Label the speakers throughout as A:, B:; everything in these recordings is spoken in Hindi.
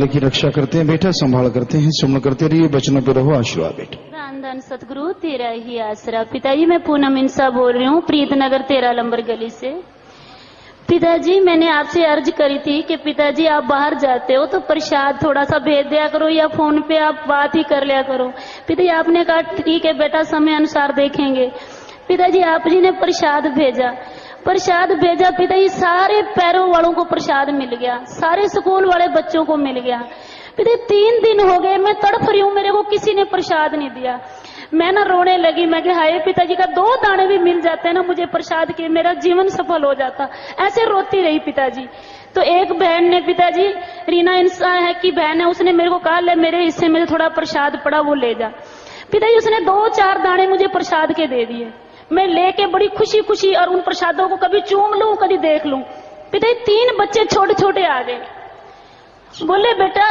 A: की रक्षा करते हैं बेटा, संभाल करते हैं, सुमन करते रहिए, बचनों पे रहो आशीर्वाद बेटा।
B: दान दान सतगुरु तेरा ही आसरा। पिताजी मैं पूनम इंसा बोल रही हूँ, प्रीतनगर 13 नंबर गली से। पिताजी मैंने आपसे अर्ज करी थी कि पिताजी आप बाहर जाते हो तो प्रसाद थोड़ा सा भेज दिया करो या फोन पे आप बात ही कर लिया करो। पिताजी आपने कहा ठीक है बेटा, समय अनुसार देखेंगे। पिताजी आप जी ने प्रसाद भेजा पिताजी, सारे पैरों वालों को प्रसाद मिल गया, सारे स्कूल वाले बच्चों को मिल गया। पिताजी 3 दिन हो गए मैं तड़फ रही हूँ, मेरे को किसी ने प्रसाद नहीं दिया। मैं ना रोने लगी, मैं कहा हाय पिताजी का 2 दाने भी मिल जाते ना मुझे प्रसाद के, मेरा जीवन सफल हो जाता। ऐसे रोती रही पिताजी। तो एक बहन ने, पिताजी रीना इंसा है की बहन है, उसने मेरे को कहा ले मेरे हिस्से में थोड़ा प्रसाद पड़ा वो ले जा। पिताजी उसने 2-4 दाने मुझे प्रसाद के दे दिए। मैं लेके बड़ी खुशी खुशी और उन प्रसादों को कभी चूम लूं कभी देख लूं। पिताजी 3 बच्चे छोटे छोटे आ गए, बोले बेटा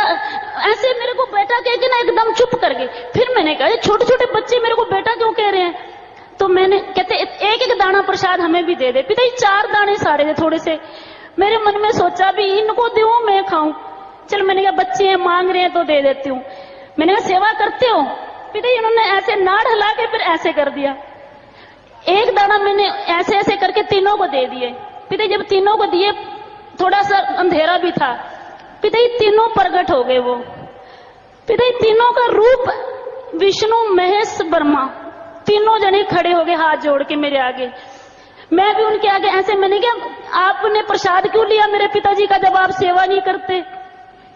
B: ऐसे मेरे को बेटा कह के ना एकदम चुप कर गए। फिर मैंने कहा छोटे छोटे बच्चे मेरे को बेटा क्यों कह रहे हैं? तो मैंने कहते एक दाना प्रसाद हमें भी दे दे। पिताजी 4 दाने सारे थे थोड़े से। मेरे मन में सोचा भी इनको दूं मैं खाऊं। चल मैंने कहा बच्चे हैं मांग रहे हैं तो दे देती हूँ। मैंने कहा सेवा करते हो? पिताजी उन्होंने ऐसे नाड़ हिला के फिर ऐसे कर दिया। एक दाना मैंने ऐसे ऐसे करके तीनों को दे दिए। पिताजी जब तीनों को दिए थोड़ा सा अंधेरा भी था, पिताजी तीनों प्रकट हो गए। वो पिताजी तीनों का रूप विष्णु महेश ब्रह्मा, तीनों जने खड़े हो गए हाथ जोड़ के मेरे आगे। मैं भी उनके आगे ऐसे, मैंने कहा आपने प्रसाद क्यों लिया मेरे पिताजी का जब आप सेवा नहीं करते?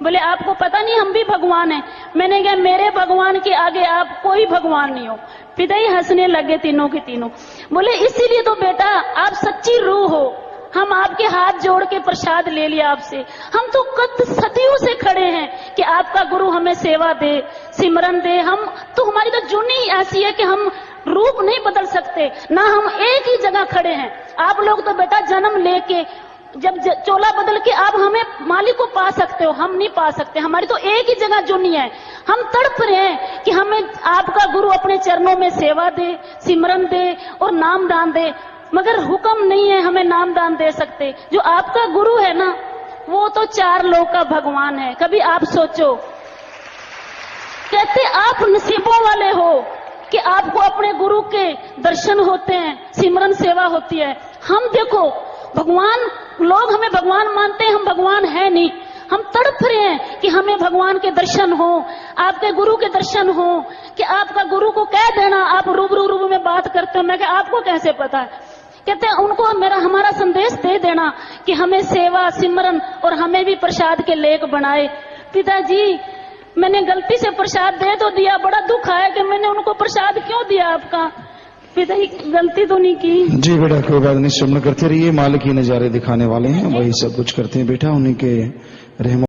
B: बोले आपको पता नहीं हम भी भगवान हैं। मैंने कहा मेरे भगवान के आगे आप कोई भगवान नहीं हो। पिताजी हंसने लगे तीनों के तीनों। बोले इसीलिए तो बेटा आप सच्ची रूह हो, हम आपके हाथ जोड़ के प्रसाद ले लिया आपसे। हम तो कद सदियों से खड़े हैं कि आपका गुरु हमें सेवा दे, सिमरन दे। हम तो हमारी तो जुनी ऐसी है कि हम रूप नहीं बदल सकते, ना हम एक ही जगह खड़े हैं। आप लोग तो बेटा जन्म लेके जब चोला बदल के आप हमें मालिक को पा सकते हो, हम नहीं पा सकते। हमारी तो एक ही जगह जुनी है। हम तड़प रहे हैं कि हमें आपका गुरु अपने चरणों में सेवा दे, सिमरन दे और नाम दान दे, मगर हुक्म नहीं है हमें नाम दान दे सकते। जो आपका गुरु है ना वो तो 4 लोग का भगवान है। कभी आप सोचो, कहते आप नसीबों वाले हो कि आपको अपने गुरु के दर्शन होते हैं, सिमरन सेवा होती है। हम देखो भगवान, लोग हमें भगवान मानते हैं, हम भगवान है नहीं। हम तड़प रहे हैं कि हमें भगवान के दर्शन हो, आपके गुरु के दर्शन हो, कि आपका गुरु को कह देना आप रूबरू में बात करते हो। मैं कहा आपको कैसे पता है? कहते हैं उनको हमारा संदेश दे देना कि हमें सेवा सिमरन और हमें भी प्रसाद के लेख बनाए। पिताजी मैंने गलती से प्रसाद दे तो दिया, बड़ा दुख आया कि मैंने उनको प्रसाद क्यों दिया आपका। पिताजी गलती तो नहीं की।
A: जी बेटा कोई बात नहीं, सुमन करते रहिए, मालिक ही नजारे दिखाने वाले हैं, वही सब कुछ करते हैं बेटा, उन्हीं के रहम